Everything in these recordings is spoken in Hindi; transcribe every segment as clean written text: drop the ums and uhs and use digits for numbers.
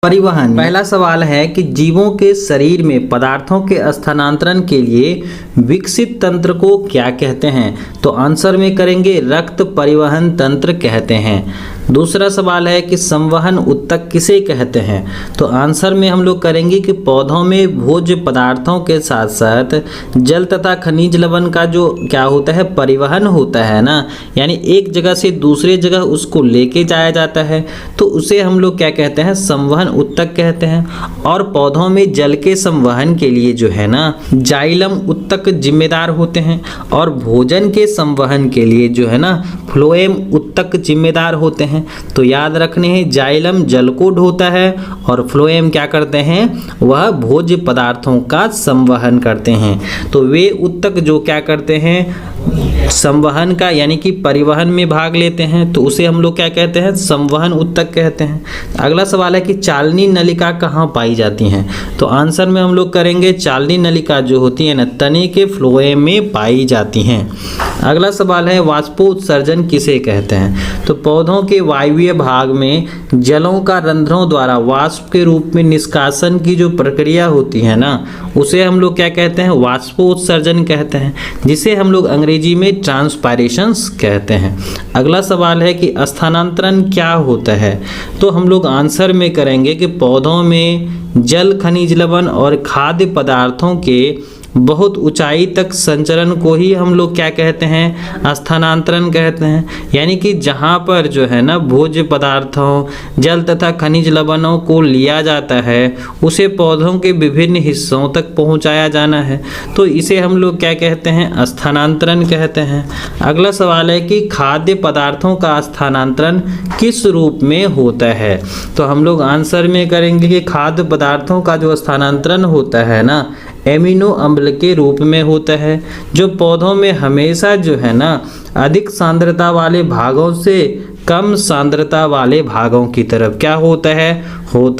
परिवहन। पहला सवाल है कि जीवों के शरीर में पदार्थों के स्थानांतरण के लिए विकसित तंत्र को क्या कहते हैं? तो आंसर में करेंगे रक्त परिवहन तंत्र कहते हैं। दूसरा सवाल है कि संवहन उत्तक किसे कहते हैं? तो आंसर में हम लोग करेंगे कि पौधों में भोज्य पदार्थों के साथ साथ जल तथा खनिज लवण का जो क्या होता है, परिवहन होता है ना, यानी एक जगह से दूसरे जगह उसको लेके जाया जाता है, तो उसे हम लोग क्या कहते हैं, संवहन उत्तक कहते हैं। और पौधों में जल के संवहन के लिए जो है ना, जाइलम उत्तक जिम्मेदार होते हैं, और भोजन के संवहन के लिए जो है ना, फ्लोएम उत्तक जिम्मेदार होते हैं। तो याद रखने हैं, जाइलम जल को ढोता है और फ्लोएम क्या करते हैं, वह भोज्य पदार्थों का संवहन करते हैं। तो वे उत्तक जो क्या करते हैं, संवहन का यानी कि परिवहन में भाग लेते हैं, तो उसे हम लोग क्या कहते हैं, संवहन उत्तक कहते हैं। अगला सवाल है कि चालनी नलिका कहाँ पाई जाती हैं? तो आंसर में हम लोग करेंगे चालनी नलिका जो होती है ना, तने के फ्लोएम में पाई जाती हैं। अगला सवाल है वाष्पोत्सर्जन किसे कहते हैं? तो पौधों के वायवीय भाग में जलों का रंध्रों द्वारा वाष्प के रूप में निष्कासन की जो प्रक्रिया होती है ना, उसे हम लोग क्या कहते हैं, वाष्पोत्सर्जन कहते हैं, जिसे हम लोग अंग्रेजी में ट्रांसपायरेशंस कहते हैं। अगला सवाल है कि स्थानांतरण क्या होता है? तो हम लोग आंसर में करेंगे कि पौधों में जल, खनिज लवण और खाद्य पदार्थों के बहुत ऊंचाई तक संचरण को ही हम लोग क्या कहते हैं, स्थानांतरण कहते हैं। यानी कि जहाँ पर जो है ना, भोज्य पदार्थों, जल तथा खनिज लवणों को लिया जाता है, उसे पौधों के विभिन्न हिस्सों तक पहुँचाया जाना है, तो इसे हम लोग क्या कहते हैं, स्थानांतरण कहते हैं। अगला सवाल है कि खाद्य पदार्थों का स्थानांतरण किस रूप में होता है? तो हम लोग आंसर में करेंगे कि खाद्य पदार्थों का जो स्थानांतरण होता है ना, एमिनो अम्ल के रूप में होता है, जो पौधों में हमेशा जो है ना, अधिक सांद्रता वाले भागों से कम सांद्रता वाले भागों की तरफ क्या होता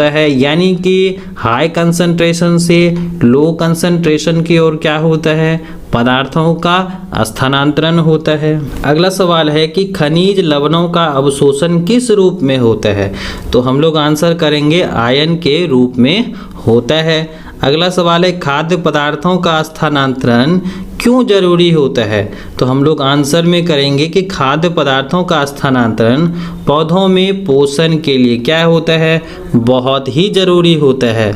है, यानी कि हाई कंसंट्रेशन से लो कंसंट्रेशन की ओर क्या होता है, पदार्थों का स्थानांतरण होता है। अगला सवाल है कि खनिज लवणों का अवशोषण किस रूप में होता है? तो हम लोग आंसर करेंगे आयन के रूप में होता है। अगला सवाल है खाद्य पदार्थों का स्थानांतरण क्यों जरूरी होता है? तो हम लोग आंसर में करेंगे कि खाद्य पदार्थों का स्थानांतरण पौधों में पोषण के लिए क्या होता है, बहुत ही जरूरी होता है।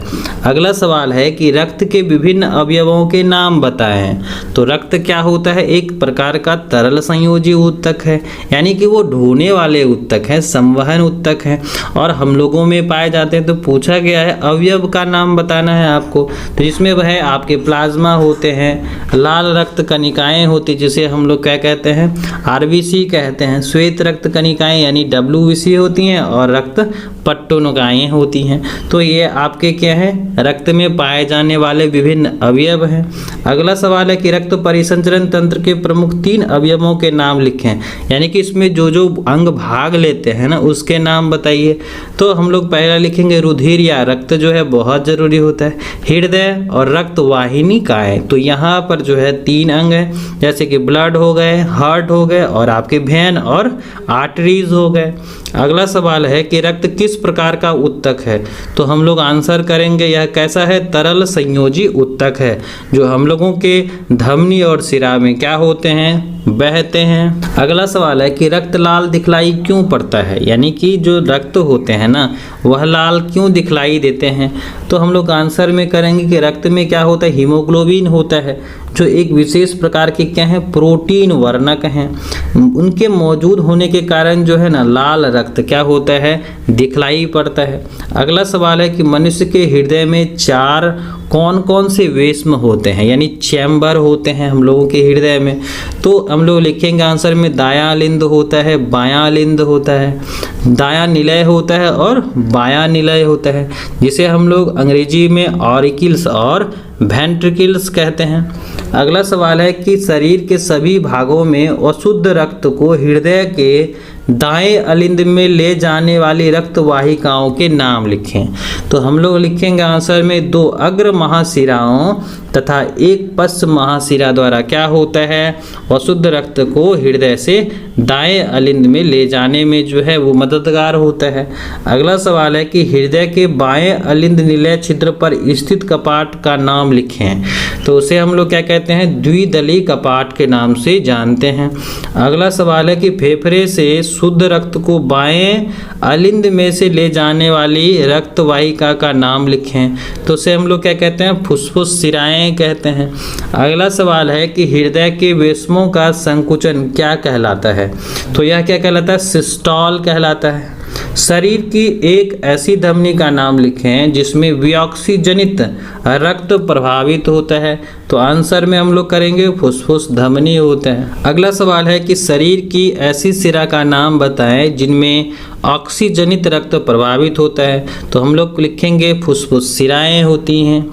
अगला सवाल है कि रक्त के विभिन्न अवयवों के नाम बताएं। तो रक्त क्या होता है, एक प्रकार का तरल संयोजी उत्तक है, यानी कि वो ढोने वाले उत्तक है, संवहन उत्तक है, और हम लोगों में पाए जाते हैं। तो पूछा गया है अवयव का नाम बताना है आपको, तो इसमें वह आपके प्लाज्मा होते हैं, लाल रक्त कणिकाएं होती जिसे हम लोग क्या कहते हैं, आरबीसी कहते हैं, श्वेत रक्त कणिकाएं यानी डब्ल्यूबीसी होती हैं, और रक्त पट्टुनिकाएं होती हैं। तो ये आपके क्या है, रक्त में पाए जाने वाले विभिन्न अवयव हैं। अगला सवाल है कि रक्त परिसंचरण तंत्र के प्रमुख 3 अवयवों के नाम लिखें, यानी कि इसमें जो जो अंग भाग लेते हैं ना, उसके नाम बताइए। तो हम लोग पहला लिखेंगे रुधिर या रक्त जो है बहुत जरूरी होता है, हृदय और रक्त वाहिनिकाएं। तो यहाँ पर जो है 3 अंग हैं, जैसे कि ब्लड हो गए, हार्ट हो गए, और आपके वेन और आर्टरीज हो गए। अगला सवाल है कि रक्त किस प्रकार का उत्तक है? तो हम लोग आंसर करेंगे यह कैसा है, तरल संयोजी उत्तक है, जो हम लोगों के धमनी और सिरा में क्या होते हैं, बहते हैं। अगला सवाल है कि रक्त लाल दिखलाई क्यों पड़ता है, यानी कि जो रक्त होते हैं ना, वह लाल क्यों दिखलाई देते हैं? तो हम लोग आंसर में करेंगे कि रक्त में क्या होता है, हीमोग्लोबिन होता है, जो एक विशेष प्रकार के क्या हैं, प्रोटीन वर्णक हैं। उनके मौजूद होने के कारण जो है ना, लाल रक्त क्या होता है, दिखलाई पड़ता है। अगला सवाल है कि मनुष्य के हृदय में 4 कौन कौन से वेश्म होते हैं, यानी चैम्बर होते हैं हम लोगों के हृदय में? तो हम लोग लिखेंगे आंसर में दायां लिंद होता है, बायां लिंद होता है, दायां निलय होता है और बायां निलय होता है, जिसे हम लोग अंग्रेजी में ऑरिकल्स और वेंट्रिकल्स कहते हैं। अगला सवाल है कि शरीर के सभी भागों में अशुद्ध रक्त को हृदय के दाएं अलिंद में ले जाने वाली रक्त वाहिकाओं के नाम लिखें। तो हम लोग लिखेंगे आंसर में 2 अग्र महाशिराओं तथा एक पश्च महाशिरा द्वारा क्या होता है, अशुद्ध रक्त को हृदय से दाएं अलिंद में ले जाने में जो है वो मददगार होता है। अगला सवाल है कि हृदय के बाएं अलिंद निलय छिद्र पर स्थित कपाट का नाम लिखें। तो उसे हम लोग क्या कहते हैं, द्विदली कपाट के नाम से जानते हैं। अगला सवाल है कि फेफड़े से शुद्ध रक्त को बाएं अलिंद में से ले जाने वाली रक्त वाहिका का नाम लिखें। तो उसे हम लोग क्या कहते हैं, फुफ्फुस शिराएं कहते हैं। अगला सवाल है कि हृदय के वेश्मों का संकुचन क्या कहलाता है। तो यह क्या कहलाता है, सिस्टोल कहलाता है। शरीर की एक ऐसी धमनी का नाम लिखें जिसमें विऑक्सीजनित रक्त प्रभावित होता है। तो आंसर में हम लोग करेंगे फुफ्फुस धमनी होता है। अगला सवाल है कि शरीर की ऐसी शिरा का नाम बताएं जिनमें ऑक्सीजनित रक्त प्रभावित होता है। तो हम लोग लिखेंगे फुफ्फुस शिराएं होती हैं।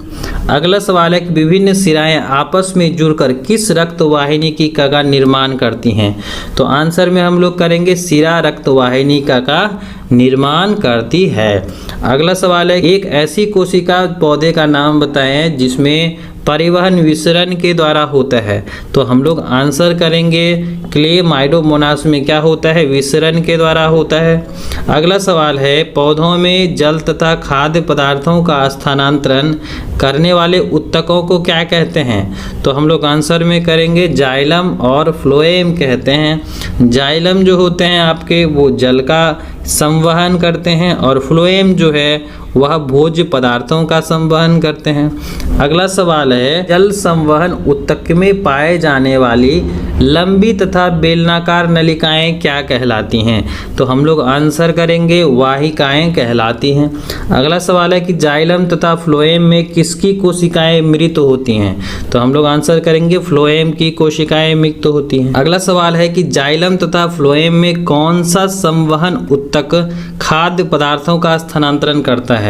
अगला सवाल है कि विभिन्न शिराएं आपस में जुड़कर किस रक्त वाहिनी का निर्माण करती हैं। तो आंसर में हम लोग करेंगे शिरा रक्त वाहिनी का निर्माण करती है। अगला सवाल है एक ऐसी कोशिका पौधे का नाम बताएं जिसमें परिवहन विसरण के द्वारा होता है। तो हम लोग आंसर करेंगे क्लेमाइडोमोनास में क्या होता है, विसरण के द्वारा होता है। अगला सवाल है पौधों में जल तथा खाद्य पदार्थों का स्थानांतरण करने वाले उत्तकों को क्या कहते हैं। तो हम लोग आंसर में करेंगे जाइलम और फ्लोएम कहते हैं। जाइलम जो होते हैं आपके वो जल का संवहन करते हैं और फ्लोएम जो है वह भोज्य पदार्थों का संवहन करते हैं। अगला सवाल है जल संवहन उत्तक में पाए जाने वाली लंबी तथा बेलनाकार नलिकाएं क्या कहलाती हैं। तो हम लोग आंसर करेंगे वाहिकाएं कहलाती हैं। अगला सवाल है कि जाइलम तथा फ्लोएम में किसकी कोशिकाएं मृत होती हैं। तो हम लोग आंसर करेंगे फ्लोएम की कोशिकाएं मृत होती हैं। अगला सवाल है कि जाइलम तथा फ्लोएम में कौन सा संवहन उत्तक खाद्य पदार्थों का स्थानांतरण करता है।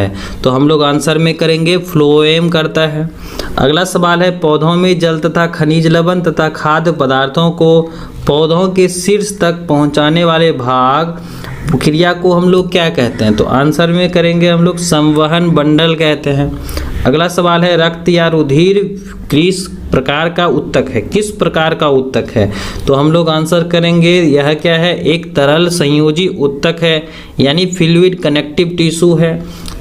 तो हम लोग आंसर में करेंगे फ्लोएम करता है। अगला सवाल है पौधों में जल तथा खनिज लवण तथा खाद्य पदार्थों को पौधों के शीर्ष तक पहुंचाने वाले भाग क्रिया को हम लोग क्या कहते हैं। तो आंसर में करेंगे हम लोग संवहन बंडल कहते हैं। अगला सवाल है रक्त या रुधिर किस प्रकार का उत्तक है, किस प्रकार का उत्तक है। तो हम लोग आंसर करेंगे यह क्या है, एक तरल संयोजी उत्तक है यानी फ्लूइड कनेक्टिव टिश्यू है।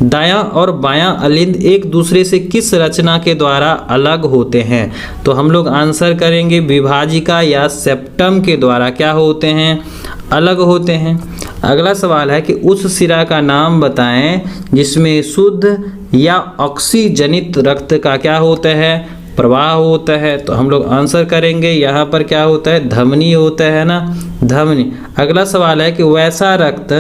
दायां और बायां अलिंद एक दूसरे से किस रचना के द्वारा अलग होते हैं। तो हम लोग आंसर करेंगे विभाजिका या सेप्टम के द्वारा क्या होते हैं, अलग होते हैं। अगला सवाल है कि उस शिरा का नाम बताएं जिसमें शुद्ध या ऑक्सीजनित रक्त का क्या होता है, प्रवाह होता है। तो हम लोग आंसर करेंगे यहाँ पर क्या होता है, धमनी होता है ना, धमनी। अगला सवाल है कि वैसा रक्त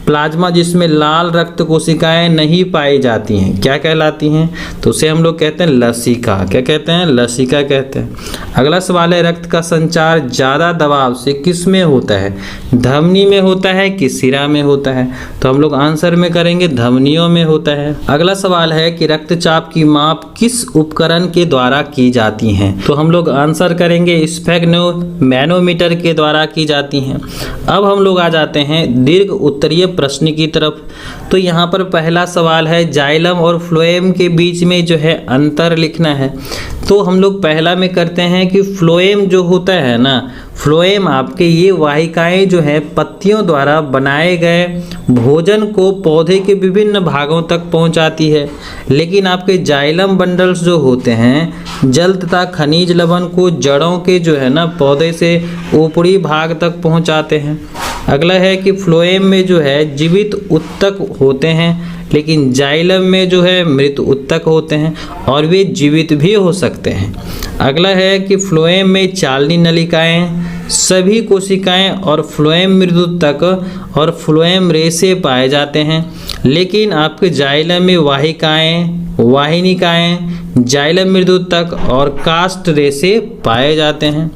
प्लाज्मा जिसमें लाल रक्त कोशिकाएं नहीं पाई जाती हैं क्या कहलाती हैं। तो उसे हम लोग कहते हैं लसिका। क्या कहते हैं, लसिका कहते हैं। अगला सवाल है रक्त का संचार ज़्यादा दबाव से किस में होता है, धमनी में होता है कि शिरा में होता है। तो हम लोग आंसर में करेंगे धमनियों में होता है। अगला सवाल है कि रक्तचाप की माप किस उपकरण के द्वारा की जाती हैं। तो हम लोग आंसर करेंगे स्फेग्नोमैनोमीटर के द्वारा की जाती हैं। अब हम लोग आ जाते हैं दीर्घ उत्तरीय प्रश्न की तरफ। तो यहाँ पर पहला सवाल है जाइलम और फ्लोएम के बीच में जो है अंतर लिखना है। तो हम लोग पहला में करते हैं कि फ्लोएम जो होता है ना, फ्लोएम आपके ये वाहिकाएं जो है पत्तियों द्वारा बनाए गए भोजन को पौधे के विभिन्न भागों तक पहुंचाती है। लेकिन आपके जाइलम बंडल्स जो होते हैं जल तथा खनिज लवण को जड़ों के जो है ना पौधे से ऊपरी भाग तक पहुंचाते हैं। अगला है कि फ्लोएम में जो है जीवित उत्तक होते हैं लेकिन जाइलम में जो है मृत उत्तक होते हैं और वे जीवित भी हो सकते हैं। अगला है कि फ्लोएम में चालनी नलिकाएं, सभी कोशिकाएं और फ्लोएम मृत उत्तक और फ्लोएम रेशे पाए जाते हैं। लेकिन आपके जाइलम में वाहिकाएं, वाहिनिकाएं, जाइलम मृत उत्तक और कास्ट रेशे पाए जाते हैं।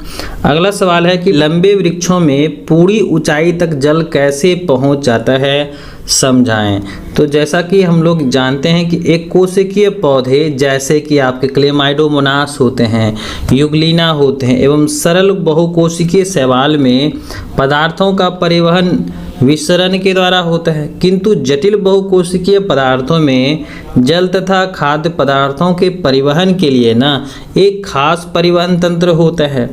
अगला सवाल है कि लंबे वृक्षों में पूरी ऊंचाई तक जल कैसे पहुंच जाता है, समझाएं। तो जैसा कि हम लोग जानते हैं कि एक कोशिकीय पौधे जैसे कि आपके क्लेमाइडोमोनास होते हैं, युगलिना होते हैं एवं सरल बहुकोशिकीय शैवाल में पदार्थों का परिवहन विसरण के द्वारा होता है, किंतु जटिल बहुकोशिकीय पदार्थों में जल तथा खाद्य पदार्थों के परिवहन के लिए ना एक खास परिवहन तंत्र होता है।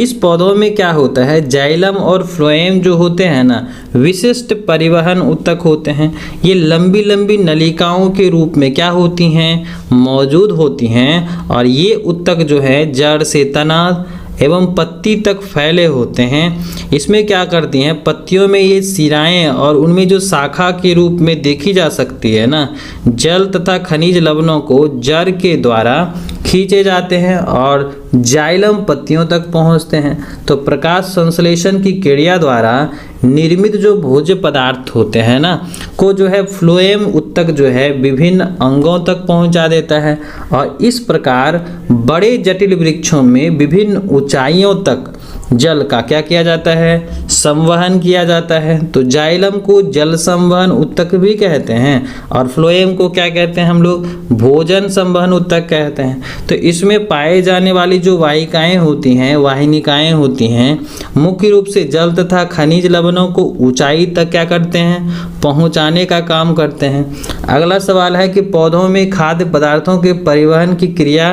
इस पौधों में क्या होता है, जाइलम और फ्लोएम जो होते हैं ना विशिष्ट परिवहन ऊतक होते हैं। ये लंबी लंबी नलिकाओं के रूप में क्या होती हैं, मौजूद होती हैं, और ये ऊतक जो है जड़ से तना एवं पत्ती तक फैले होते हैं। इसमें क्या करती हैं, पत्तियों में ये सिराएं और उनमें जो शाखा के रूप में देखी जा सकती है ना, जल तथा खनिज लवणों को जड़ के द्वारा खींचे जाते हैं और जाइलम पत्तियों तक पहुंचते हैं। तो प्रकाश संश्लेषण की क्रिया द्वारा निर्मित जो भोज्य पदार्थ होते हैं ना को जो है फ्लोएम ऊतक जो है विभिन्न अंगों तक पहुंचा देता है, और इस प्रकार बड़े जटिल वृक्षों में विभिन्न ऊंचाइयों तक जल का क्या किया जाता है, संवहन किया जाता है। तो जाइलम को जल संवहन ऊतक भी कहते हैं और फ्लोएम को क्या कहते हैं हम लोग, भोजन संवहन ऊतक कहते हैं। तो इसमें पाए जाने वाली जो वाहिकाएं होती हैं, वाहिनिकाएं होती हैं, मुख्य रूप से जल तथा खनिज लवणों को ऊंचाई तक क्या करते हैं, पहुंचाने का काम करते हैं। अगला सवाल है कि पौधों में खाद्य पदार्थों के परिवहन की क्रिया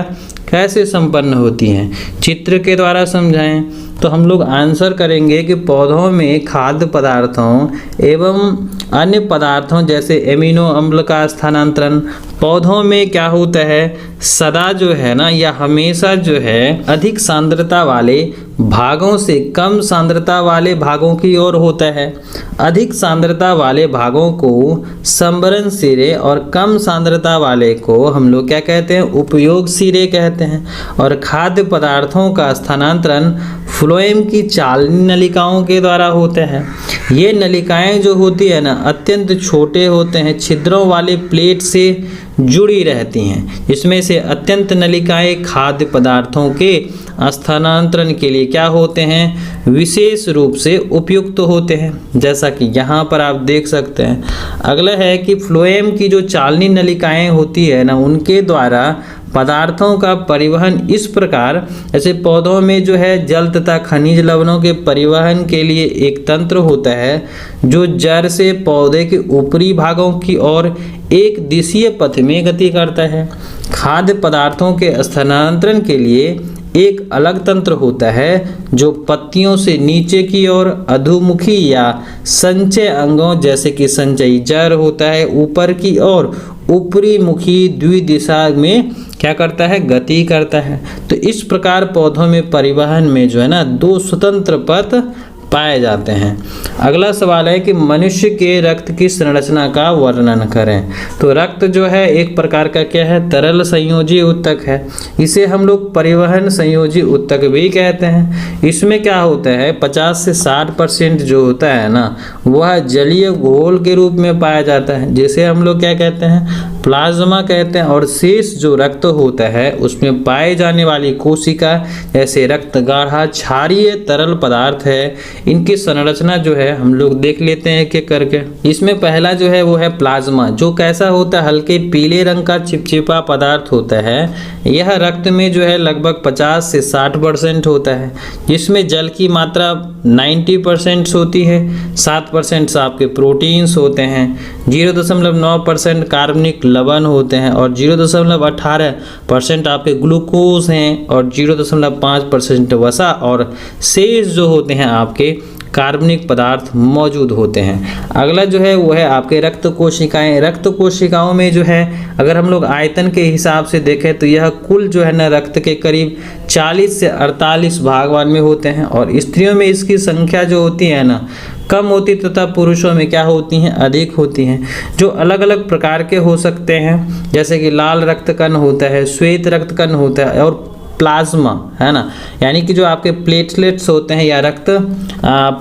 कैसे संपन्न होती हैं, चित्र के द्वारा समझाएं। तो हम लोग आंसर करेंगे कि पौधों में खाद्य पदार्थों एवं अन्य पदार्थों जैसे एमिनो अम्ल का स्थानांतरण पौधों में क्या होता है, सदा जो है ना या हमेशा जो है अधिक सांद्रता वाले भागों से कम सांद्रता वाले भागों की ओर होता है। अधिक सांद्रता वाले भागों को संवरण सिरे और कम सांद्रता वाले को हम लोग क्या कहते हैं, उपयोग सिरे कहते हैं। और खाद्य पदार्थों का स्थानांतरण फ्लोएम की चालनी नलिकाओं के द्वारा होता है। ये नलिकाएं जो होती है ना अत्यंत छोटे होते हैं, छिद्रों वाले प्लेट से जुड़ी रहती हैं। इसमें से अत्यंत नलिकाएं खाद्य पदार्थों के स्थानांतरण के लिए क्या होते हैं, विशेष रूप से उपयुक्त होते हैं, जैसा कि यहाँ पर आप देख सकते हैं। अगला है कि फ्लोएम की जो चालनी नलिकाएं होती है ना उनके द्वारा पदार्थों का परिवहन इस प्रकार, जैसे पौधों में जो है जल तथा खनिज लवणों के परिवहन के लिए एक तंत्र होता है जो जड़ से पौधे के ऊपरी भागों की ओर एक दिशीय पथ में गति करता है। खाद्य पदार्थों के स्थानांतरण के लिए एक अलग तंत्र होता है जो पत्तियों से नीचे की ओर अधोमुखी या संचय अंगों जैसे कि संचयी जड़ होता है ऊपर की ओर ऊपरी मुखी द्विदिशा में क्या करता है, गति करता है। तो इस प्रकार पौधों में परिवहन में जो है ना दो स्वतंत्र पथ पाए जाते हैं। अगला सवाल है कि मनुष्य के रक्त की संरचना का वर्णन करें। तो रक्त जो है एक प्रकार का क्या है, तरल संयोजी ऊतक है। इसे हम लोग परिवहन संयोजी ऊतक भी कहते हैं। इसमें क्या होता है 50 से 60% जो होता है ना वह जलीय घोल के रूप में पाया जाता है, जिसे हम लोग क्या कहते हैं, प्लाज्मा कहते हैं। और शेष जो रक्त होता है उसमें पाए जाने वाली कोशिका जैसे रक्त गाढ़ा क्षारीय तरल पदार्थ है। इनकी संरचना जो है हम लोग देख लेते हैं एक-एक करके। इसमें पहला जो है वो है प्लाज्मा, जो कैसा होता है, हल्के पीले रंग का चिपचिपा पदार्थ होता है। यह रक्त में जो है लगभग 50 से 60% होता है, जिसमें जल की मात्रा 90% होती है, 7% आपके प्रोटीन्स होते हैं, 0.9% कार्बनिक लवण होते हैं और 0.18% आपके ग्लूकोज हैं और 0.5% वसा और शेष जो होते हैं आपके कार्बनिक पदार्थ मौजूद होते हैं। अगला जो है वो है आपके रक्त कोशिकाएं। रक्त कोशिकाओं में जो है अगर हम लोग आयतन के हिसाब से देखें तो यह कुल जो है ना रक्त के करीब 40 से 48 भागवान में होते हैं और स्त्रियों में इसकी संख्या जो होती है ना कम होती तथा पुरुषों में क्या होती हैं, अधिक होती हैं। जो अलग अलग प्रकार के हो सकते हैं, जैसे कि लाल रक्त कण होता है, श्वेत रक्त कण होता है और प्लाज्मा है ना, यानी कि जो आपके प्लेटलेट्स होते हैं या रक्त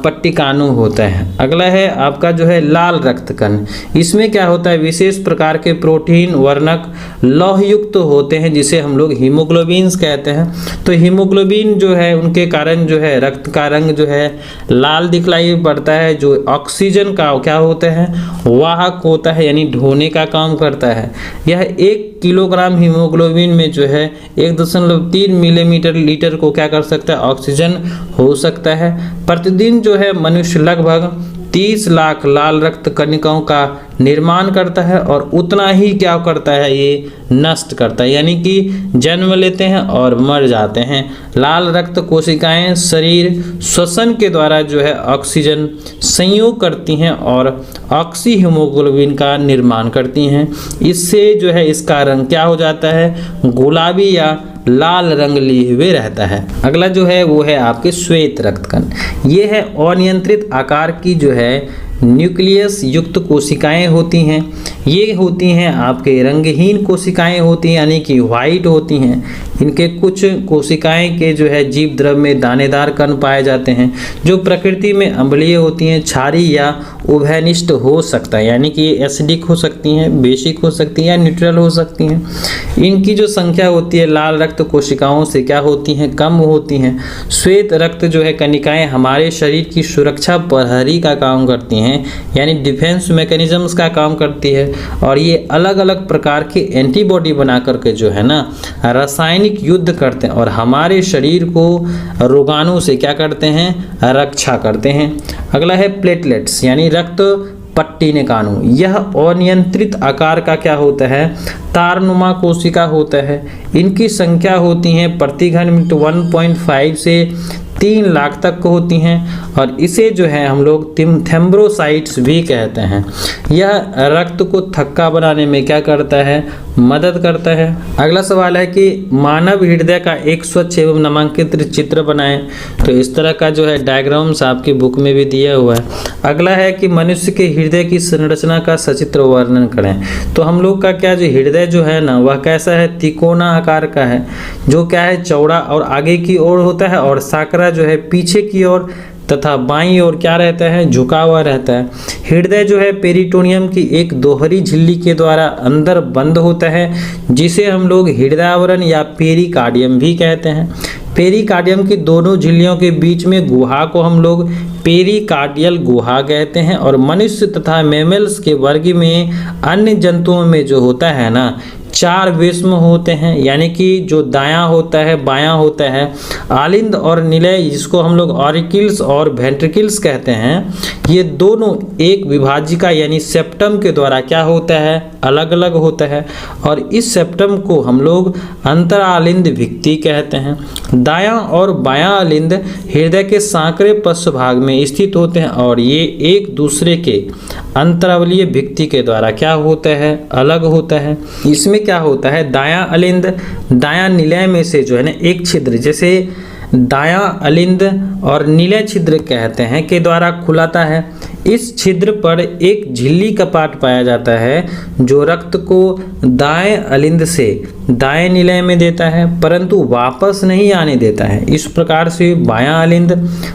पट्टिकाणु होता है। अगला है आपका जो है लाल रक्त कण। इसमें क्या होता है, विशेष प्रकार के प्रोटीन वर्णक लौहयुक्त होते हैं जिसे हम लोग हीमोग्लोबिन्स कहते हैं। तो हीमोग्लोबिन जो है उनके कारण जो है रक्त का रंग जो है लाल दिखलाई पड़ता है, जो ऑक्सीजन का क्या होता है, वाहक होता है, यानी ढोने का काम करता है। यह 1 किलोग्राम हीमोग्लोबिन में जो है 1.3 मिलीमीटर लीटर को क्या कर सकता है, ऑक्सीजन हो सकता है। प्रतिदिन जो है मनुष्य लगभग 30 लाख लाल रक्त कणिकाओं का निर्माण करता है और उतना ही क्या करता है, ये नष्ट करता है, यानी कि जन्म लेते हैं और मर जाते हैं। लाल रक्त कोशिकाएं शरीर श्वसन के द्वारा जो है ऑक्सीजन संयोग करती हैं और ऑक्सी हीमोग्लोबिन का निर्माण करती हैं। इससे जो है इसका रंग क्या हो जाता है, गुलाबी या लाल रंग लिए हुए रहता है। अगला जो है वो है आपके श्वेत रक्तकण। ये है अनियंत्रित आकार की जो है न्यूक्लियस युक्त कोशिकाएं होती हैं। ये होती हैं आपके रंगहीन कोशिकाएं होती हैं, यानी कि वाइट होती हैं। इनके कुछ कोशिकाएं के जो है जीव द्रव में दानेदार कण पाए जाते हैं जो प्रकृति में अम्लीय होती हैं, क्षारीय या उभयनिष्ठ हो सकता है, यानी कि एसिडिक हो सकती हैं, बेसिक हो सकती हैं या न्यूट्रल हो सकती हैं। इनकी जो संख्या होती है लाल रक्त कोशिकाओं से क्या होती हैं, कम होती हैं। श्वेत रक्त जो है कणिकाएं हमारे शरीर की सुरक्षा प्रहरी का काम करती हैं, यानी डिफेंस मैकेनिज्म्स का काम करती है और ये अलग अलग प्रकार के एंटीबॉडी बना करके जो है ना रासायनिक युद्ध करते हैं और हमारे शरीर को रोगाणु से क्या करते हैं, रक्षा करते हैं। अगला है प्लेटलेट्स यानी रक्त पट्टिकाणु। यह अनियंत्रित आकार का क्या होता है, तारनुमा कोशिका होता है। इनकी संख्या होती है प्रति घन मिनट 1.5 से 3 लाख तक होती हैं और इसे जो है हम लोग थ्रोम्बोसाइट्स भी कहते हैं। यह रक्त को थक्का बनाने में क्या करता है, मदद करता है। अगला सवाल है कि मानव हृदय का एक स्वच्छ एवं नामांकित चित्र बनाएं। तो इस तरह का जो है डायग्राम्स आपकी बुक में भी दिया हुआ है। अगला है कि मनुष्य के हृदय की संरचना का सचित्र वर्णन करें। तो हम लोग का क्या जो हृदय जो है ना वह कैसा है, तिकोना आकार का है, जो क्या है चौड़ा और आगे की ओर होता है और साकरा जो है पीछे की ओर तथा बाईं ओर क्या रहता है, झुका हुआ रहता है। हृदय जो है पेरिटोनियम की एक दोहरी झिल्ली के द्वारा अंदर बंद होता है जिसे हम लोग हृदयावरण या पेरिकार्डियम भी कहते हैं। पेरिकार्डियम की दोनों झिल्लियों के बीच में गुहा को हम लोग पेरिकार्डियल गुहा कहते हैं और मनुष्य तथा मैमल्स के वर्ग में अन्य जंतुओं में जो होता है ना 4 विस्म होते हैं, यानी कि जो दायां होता है बायां होता है। आलिंद और निलय जिसको हम लोग ऑरिकल्स और वेंट्रिकल्स कहते हैं, ये दोनों एक विभाजिका यानी सेप्टम के द्वारा क्या होता है, अलग अलग होता है और इस सेप्टम को हम लोग अंतरालिंद भित्ति कहते हैं। दायां और बायां आलिंद हृदय के सांकरे पश्च भाग में स्थित होते हैं और ये एक दूसरे के अंतरावलीय भित्ति के द्वारा क्या होता है, अलग होता है। इसमें क्या होता है, दायां अलिंद दायां निलय में से जो है ना एक छिद्र, जैसे दायां अलिंद और निलय छिद्र कहते हैं, के द्वारा खुलाता है। इस छिद्र पर एक झिल्ली कपाट पाया जाता है जो रक्त को दाएं अलिंद से दाएं निलय में देता है परंतु वापस नहीं आने देता है। इस प्रकार से बायां अलिंद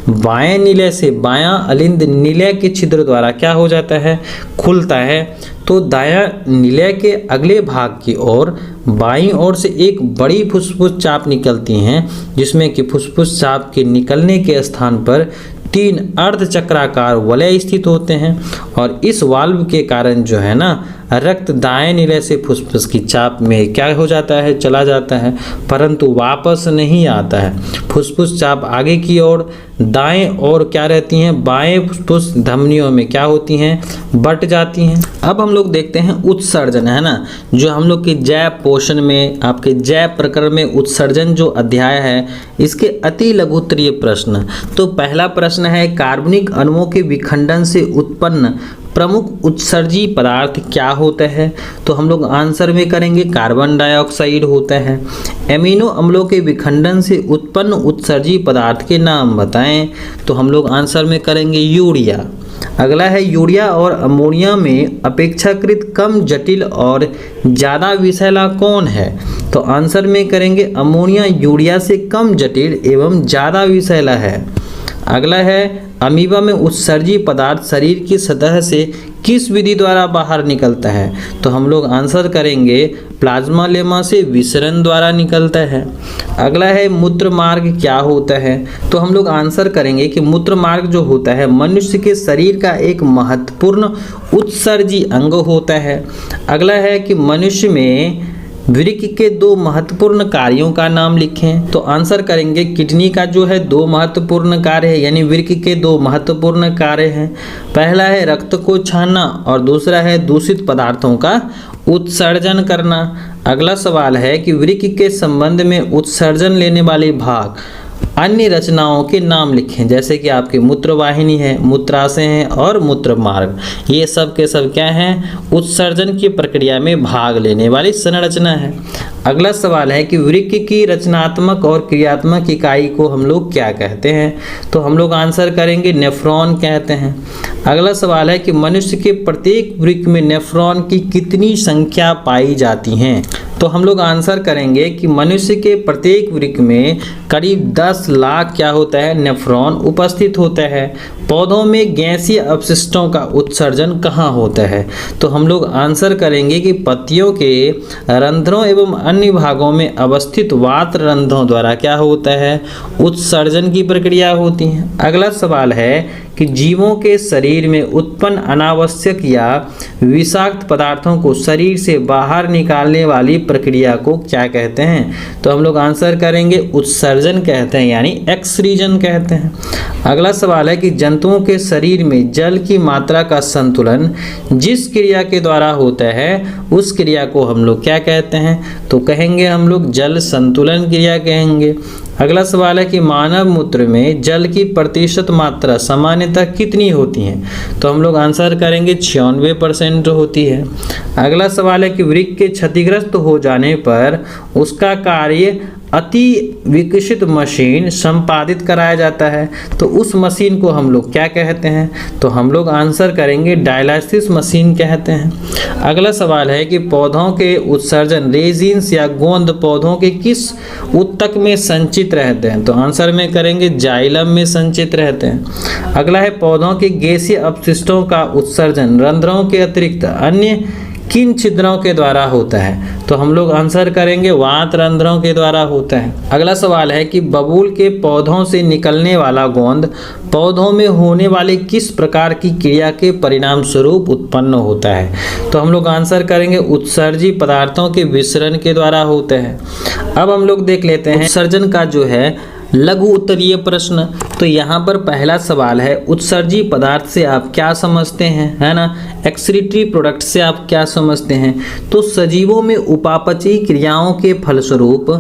बाएं निलय से बायां अलिंद निलय के छिद्र द्वारा क्या हो जाता है, खुलता है। तो दायां निलय के अगले भाग की ओर बाईं ओर से एक बड़ी फुसफुस चाप निकलती हैं जिसमें कि फुसफुस चाप के निकलने के स्थान पर 3 अर्धचक्राकार वलय स्थित होते हैं और इस वाल्व के कारण जो है ना रक्त दाएं निलय से फुसफुस की चाप में क्या हो जाता है, चला जाता है परंतु वापस नहीं आता है। फुसफुस चाप आगे की ओर दाएं और क्या रहती हैं, बाएं फुसफुस धमनियों में क्या होती हैं, बट जाती हैं। अब हम लोग देखते हैं उत्सर्जन, है ना, जो हम लोग के जैव पोषण में आपके जैव प्रकरण में उत्सर्जन जो अध्याय है इसके अति लघुत्तरीय प्रश्न। तो पहला प्रश्न है कार्बनिक अणुओं के विखंडन से उत्पन्न प्रमुख उत्सर्जी पदार्थ क्या होता है। तो हम लोग आंसर में करेंगे कार्बन डाइऑक्साइड होता है। एमिनो अम्लों के विखंडन से उत्पन्न उत्सर्जी पदार्थ के नाम बताएं। तो हम लोग आंसर में करेंगे यूरिया। अगला है यूरिया और अमोनिया में अपेक्षाकृत कम जटिल और ज़्यादा विषैला कौन है। तो आंसर में करेंगे अमोनिया यूरिया से कम जटिल एवं ज़्यादा विषैला है। अगला है अमीबा में उत्सर्जी पदार्थ शरीर की सतह से किस विधि द्वारा बाहर निकलता है। तो हम लोग आंसर करेंगे प्लाज्मा लेमा से विसरण द्वारा निकलता है। अगला है मूत्र मार्ग क्या होता है। तो हम लोग आंसर करेंगे कि मूत्र मार्ग जो होता है मनुष्य के शरीर का एक महत्वपूर्ण उत्सर्जी अंग होता है। अगला है कि मनुष्य में वृक्क के 2 महत्वपूर्ण कार्यों का नाम लिखें। तो आंसर करेंगे किडनी का जो है 2 महत्वपूर्ण कार्य है, यानी वृक्क के 2 महत्वपूर्ण कार्य हैं। पहला है रक्त को छानना और दूसरा है दूषित पदार्थों का उत्सर्जन करना। अगला सवाल है कि वृक्क के संबंध में उत्सर्जन लेने वाले भाग अन्य रचनाओं के नाम लिखें, जैसे कि आपके मूत्रवाहिनी है, मूत्राशय है और मूत्र मार्ग। ये सब के सब क्या हैं? उत्सर्जन की प्रक्रिया में भाग लेने वाली संरचना है। अगला सवाल है कि वृक्क की रचनात्मक और क्रियात्मक इकाई को हम लोग क्या कहते हैं? तो हम लोग आंसर करेंगे नेफ्रॉन कहते हैं। अगला सवाल है कि मनुष्य के प्रत्येक वृक्क में नेफ्रॉन की कितनी संख्या पाई जाती हैं? तो हम लोग आंसर करेंगे कि मनुष्य के प्रत्येक वृक्क में करीब 10 लाख क्या होता है? नेफ्रॉन उपस्थित होता है। पौधों में गैसीय अपशिष्टों का उत्सर्जन कहाँ होता है? तो हम लोग आंसर करेंगे कि पत्तियों के रंध्रों एवं अन्य भागों में अवस्थित वात रंध्रों द्वारा क्या होता है? उत्सर्जन की प्रक्रिया होती है। अगला सवाल है कि जीवों के शरीर में उत्पन्न अनावश्यक या विषाक्त पदार्थों को शरीर से बाहर निकालने वाली प्रक्रिया को क्या कहते हैं? तो हम लोग आंसर करेंगे उत्सर्जन कहते हैं, यानी एक्सक्रीजन कहते हैं। अगला सवाल है कि जंतुओं के शरीर में जल की मात्रा का संतुलन जिस क्रिया के द्वारा होता है उस क्रिया को हम लोग क्या कहते हैं? तो कहेंगे हम लोग जल संतुलन क्रिया कहेंगे। अगला सवाल है कि मानव मूत्र में जल की प्रतिशत मात्रा सामान्यतः कितनी होती है? तो हम लोग आंसर करेंगे 96% होती है। अगला सवाल है कि वृक्क के क्षतिग्रस्त हो जाने पर उसका कार्य अति विकसित मशीन संपादित कराया जाता है, तो उस मशीन को हम लोग क्या कहते हैं? तो हम लोग आंसर करेंगे डायलिसिस मशीन कहते हैं। अगला सवाल है कि पौधों के उत्सर्जन रेजिन्स या गोंद पौधों के किस ऊतक में संचित रहते हैं? तो आंसर में करेंगे जाइलम में संचित रहते हैं। अगला है पौधों के गैसीय अपशिष्टों का उत्सर्जन रंध्रों के अतिरिक्त अन्य किन छिद्रों के द्वारा होता है? तो हम लोग आंसर करेंगे वात रंध्रों के द्वारा होता है। अगला सवाल है कि बबूल के पौधों से निकलने वाला गोंद पौधों में होने वाले किस प्रकार की क्रिया के परिणाम स्वरूप उत्पन्न होता है? तो हम लोग आंसर करेंगे उत्सर्जी पदार्थों के विसरण के द्वारा होता है। अब हम लोग देख लेते हैं उत्सर्जन का जो है लघु उत्तरीय प्रश्न। तो यहाँ पर पहला सवाल है उत्सर्जी पदार्थ से आप क्या समझते हैं, है ना? एक्सक्रीटरी प्रोडक्ट से आप क्या समझते हैं? तो सजीवों में उपापचयी क्रियाओं के फलस्वरूप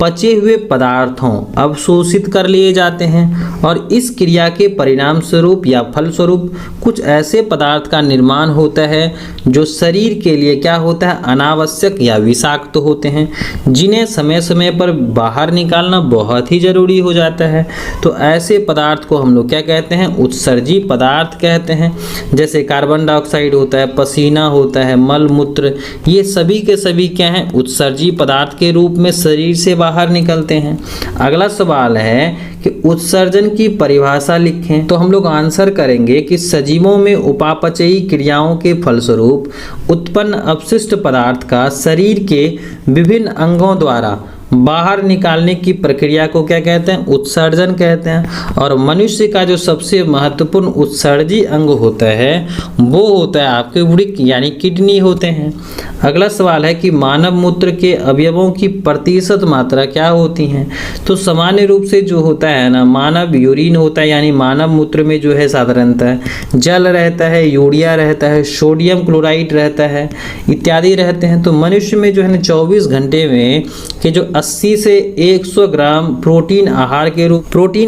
पचे हुए पदार्थों अवशोषित कर लिए जाते हैं और इस क्रिया के परिणाम स्वरूप या फलस्वरूप कुछ ऐसे पदार्थ का निर्माण होता है जो शरीर के लिए क्या होता है? अनावश्यक या विषाक्त होते हैं, जिन्हें समय समय पर बाहर निकालना बहुत ही जरूरी हो जाता है। तो ऐसे पदार्थ को हम लोग क्या कहते हैं? उत्सर्जी पदार्थ कहते हैं। जैसे कार्बन डाइऑक्साइड होता है, पसीना होता है, मल मूत्र, ये सभी के सभी क्या हैं? उत्सर्जी पदार्थ के रूप में शरीर से बाहर निकलते हैं। अगला सवाल है कि उत्सर्जन की परिभाषा लिखें। तो हम लोग आंसर करेंगे कि सजीवों में उपापचयी क्रियाओं के फलस्वरूप उत्पन्न अपशिष्ट पदार्थ का शरीर के विभिन्न अंगों द्वारा बाहर निकालने की प्रक्रिया को क्या कहते हैं? उत्सर्जन कहते हैं। और मनुष्य का जो सबसे महत्वपूर्ण उत्सर्जी अंग होता है वो होता है आपके वृक्क यानी किडनी होते हैं। अगला सवाल है कि मानव मूत्र के अवयवों की प्रतिशत मात्रा क्या होती हैं? तो सामान्य रूप से जो होता है ना, मानव यूरिन होता है, यानी मानव मूत्र में जो है साधारणतः जल रहता है, यूरिया रहता है, सोडियम क्लोराइड रहता है, इत्यादि रहते हैं। तो मनुष्य में जो है ना 24 घंटे में के जो 80 से 100 ग्राम प्रोटीन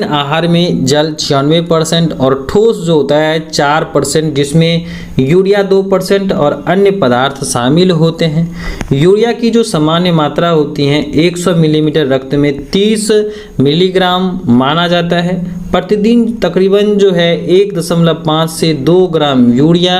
आहार में जल 96% और ठोस जो होता है 4%, जिसमें यूरिया 2% और अन्य पदार्थ शामिल होते हैं। यूरिया की जो सामान्य मात्रा होती है 100 मिलीलीटर रक्त में 30 मिलीग्राम माना जाता है। प्रतिदिन तकरीबन जो है 1.5 से 2 ग्राम यूरिया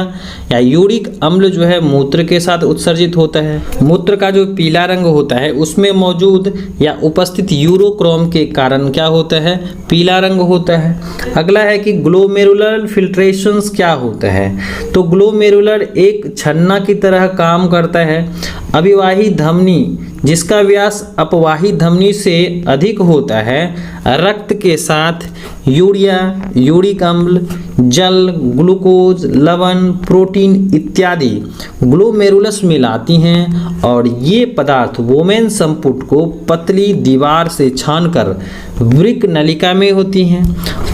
या यूरिक अम्ल जो है मूत्र के साथ उत्सर्जित होता है। मूत्र का जो पीला रंग होता है उसमें मौजूद या उपस्थित यूरोक्रोम के कारण क्या होता है? पीला रंग होता है। अगला है कि ग्लोमेरुलर फिल्ट्रेशंस क्या होता है? तो ग्लोमेरुलर एक छन्ना की तरह काम करता है अभिवाही धमनी जिसका व्यास अपवाही धमनी से अधिक होता है, रक्त के साथ यूरिया, यूरिक अम्ल, जल, ग्लूकोज, लवण, प्रोटीन इत्यादि ग्लोमेरुलस में लाती हैं और ये पदार्थ वोमेन संपुट को पतली दीवार से छानकर वृक्क नलिका में होती हैं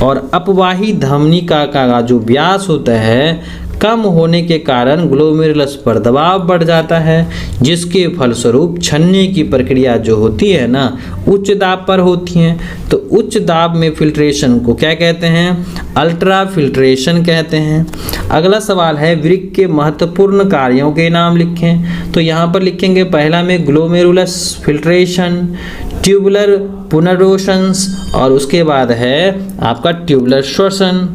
और अपवाही धमनी का जो व्यास होता है कम होने के कारण ग्लोमेरुलस पर दबाव बढ़ जाता है, जिसके फलस्वरूप छनने की प्रक्रिया जो होती है ना उच्च दाब पर होती है। तो उच्च दाब में फिल्ट्रेशन को क्या कहते हैं? अल्ट्रा फिल्ट्रेशन कहते हैं। अगला सवाल है वृक्क के महत्वपूर्ण कार्यों के नाम लिखें। तो यहाँ पर लिखेंगे पहला में ग्लोमेरुलस फिल्ट्रेशन, ट्यूबुलर पुनर्रोशंस और उसके बाद है आपका ट्यूबुलर श्वसन।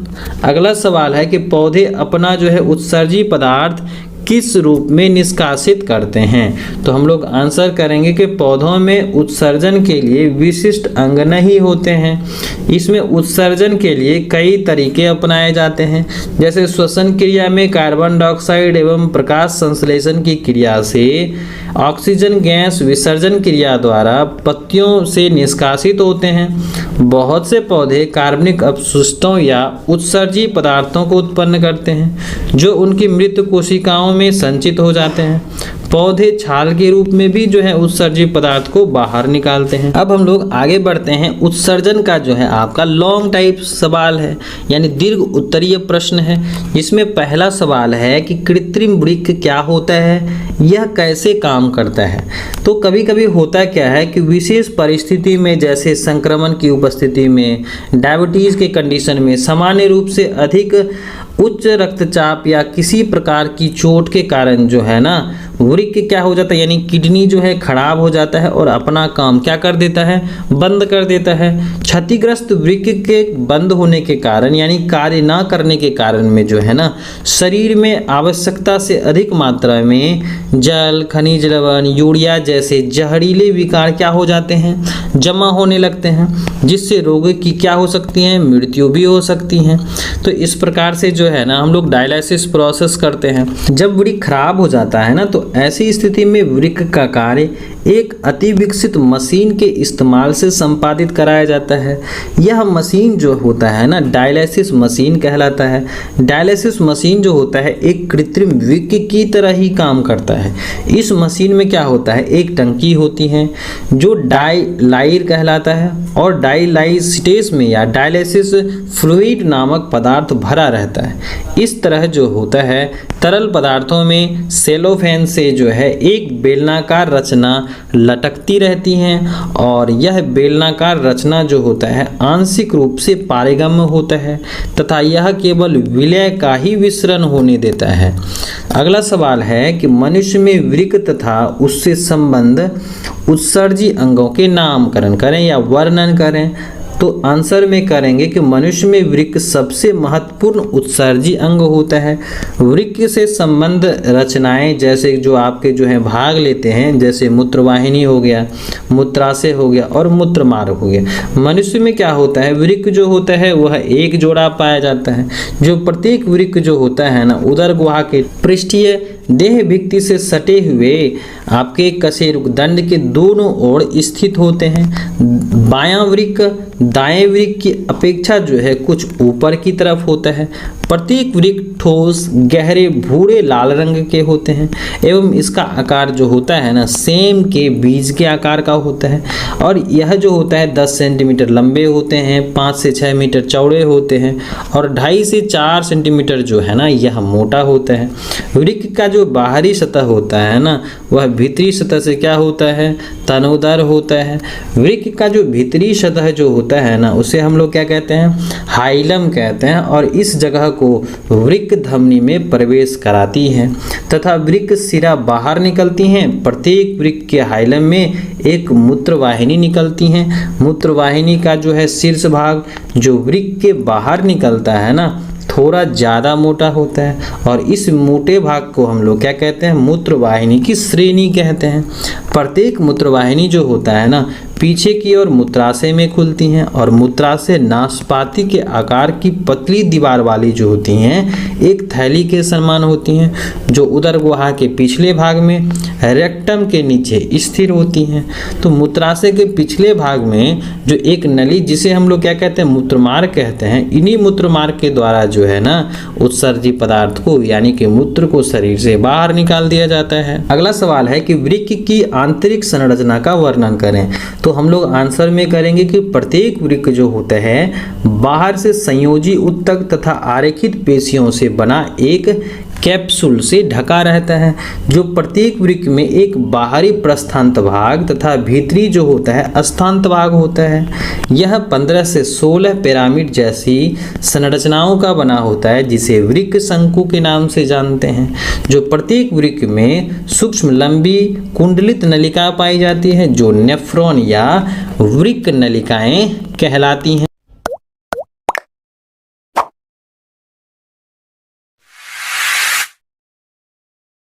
अगला सवाल है कि पौधे अपना जो है उत्सर्जी पदार्थ किस रूप में निष्कासित करते हैं। तो हम लोग आंसर करेंगे कि पौधों में उत्सर्जन के लिए विशिष्ट अंग नहीं होते हैं। इसमें उत्सर्जन के लिए कई तरीके अपनाए जाते हैं, जैसे श्वसन क्रिया में कार्बन डाइऑक्साइड एवं प्रकाश संश्लेषण की क्रिया से ऑक्सीजन गैस विसर्जन क्रिया द्वारा पत्तियों से निष्कासित होते हैं। बहुत से पौधे कार्बनिक अपशिष्टों या उत्सर्जी पदार्थों को उत्पन्न करते हैं जो उनकी मृत कोशिकाओं में संचित हो जाते हैं। पौधे छाल के रूप में भी जो है उत्सर्जी पदार्थ को बाहर निकालते हैं। अब हम लोग आगे बढ़ते हैं। उत्सर्जन का जो है आपका लॉन्ग टाइप सवाल है, यानी दीर्घ उत्तरीय प्रश्न है, जिसमें पहला सवाल है कि कृत्रिम वृक्क क्या होता है, यह कैसे काम करता है। तो कभी कभी होता क्या है कि विशेष परिस्थिति में, जैसे संक्रमण की उपस्थिति में, डायबिटीज के कंडीशन में, सामान्य रूप से अधिक उच्च रक्तचाप या किसी प्रकार की चोट के कारण जो है ना वृक्क क्या हो जाता है, यानी किडनी जो है खराब हो जाता है और अपना काम क्या कर देता है, बंद कर देता है। क्षतिग्रस्त वृक्क के बंद होने के कारण, यानी कार्य ना करने के कारण में जो है ना शरीर में आवश्यकता से अधिक मात्रा में जल, खनिज लवण, यूरिया जैसे जहरीले विकार क्या हो जाते हैं, जमा होने लगते हैं, जिससे रोग की क्या हो सकती है, मृत्यु भी हो सकती है। तो इस प्रकार से जो है ना हम लोग डायलिसिस प्रोसेस करते हैं। जब वृक्क खराब हो जाता है ना तो ऐसी स्थिति में वृक्क का कार्य एक अति विकसित मशीन के इस्तेमाल से संपादित कराया जाता है। यह मशीन जो होता है ना डायलिसिस मशीन कहलाता है। डायलिसिस मशीन जो होता है एक कृत्रिम वृक्क की तरह ही काम करता है। इस मशीन में क्या होता है, एक टंकी होती है जो डाइलाइर कहलाता है और डाइलाइसिटेस में या डायलिसिस फ्लूइड नामक पदार्थ भरा रहता है। इस तरह जो होता है तरल पदार्थों में सेलोफेन से जो है एक बेलनाकार रचना लटकती रहती हैं और यह बेलनाकार रचना जो होता है आंशिक रूप से पारगम्य होता है तथा यह केवल विलय का ही विसरण होने देता है। अगला सवाल है कि मनुष्य में वृक्क तथा उससे संबंध उत्सर्जी अंगों के नामकरण करें या वर्णन करें। तो आंसर में करेंगे कि मनुष्य में वृक्क सबसे महत्वपूर्ण उत्सर्जी अंग होता है। वृक्क से संबंध रचनाएं जैसे जो आपके जो है भाग लेते हैं, जैसे मूत्रवाहिनी हो गया, मूत्राशय हो गया और मूत्रमार्ग हो गया। मनुष्य में क्या होता है, वृक्क जो होता है वह एक जोड़ा पाया जाता है, जो प्रत्येक वृक्क जो होता है ना उदर गुहा के पृष्ठीय देह भित्ति से सटे हुए आपके कशेरुक दंड के दोनों ओर स्थित होते हैं। बायां वृक्क दाएं वृक्क की अपेक्षा जो है कुछ ऊपर की तरफ होता है। प्रत्येक वृक्क ठोस गहरे भूरे लाल रंग के होते हैं एवं इसका आकार जो होता है ना सेम के बीज के आकार का होता है और यह जो होता है 10 सेंटीमीटर लंबे होते हैं, 5 से 6 मीटर चौड़े होते हैं और 2.5 से 4 सेंटीमीटर जो है ना यह मोटा होता है। वृक्क का जो बाहरी सतह होता है ना वह भीतरी सतह से क्या होता है, तनोदर होता है। वृक्क का जो भीतरी सतह जो होता है ना उसे हम लोग क्या कहते हैं, हाइलम कहते हैं और इस जगह को वृक्क धमनी में प्रवेश कराती है तथा वृक्क सिरा बाहर निकलती हैं। प्रत्येक वृक्क के हाइलम में एक मूत्रवाहिनी निकलती है। मूत्रवाहिनी का जो है शीर्ष भाग जो वृक्क के बाहर निकलता है ना थोड़ा ज़्यादा मोटा होता है और इस मोटे भाग को हम लोग क्या कहते हैं, मूत्रवाहिनी की श्रेणी कहते हैं। प्रत्येक मूत्रवाहिनी जो होता है ना पीछे की ओर मूत्राशय में खुलती हैं और मूत्राशय नाशपाती के आकार की पतली दीवार वाली जो होती हैं एक थैली के समान होती हैं, जो उदर गुहा के पिछले भाग में रेक्टम के नीचे स्थिर होती हैं। तो मूत्राशय के पिछले भाग में जो एक नली, जिसे हम लोग क्या कहते हैं, मूत्रमार्ग कहते हैं, इन्हीं मूत्रमार्ग के द्वारा जो है ना उत्सर्जी पदार्थ को यानी कि मूत्र को शरीर से बाहर निकाल दिया जाता है। अगला सवाल है कि वृक्क की आंतरिक संरचना का वर्णन करें। तो हम लोग आंसर में करेंगे कि प्रत्येक वृक्क जो होता है बाहर से संयोजी उत्तक तथा आरेखित पेशियों से बना एक कैप्सूल से ढका रहता है, जो प्रत्येक वृक्क में एक बाहरी प्रस्थांत भाग तथा भीतरी जो होता है अस्थांत भाग होता है। यह 15 से 16 पिरामिड जैसी संरचनाओं का बना होता है, जिसे वृक्क शंकु के नाम से जानते हैं। जो प्रत्येक वृक्क में सूक्ष्म लंबी कुंडलित नलिका पाई जाती है, जो नेफ्रॉन या वृक्क नलिकाएं कहलाती हैं।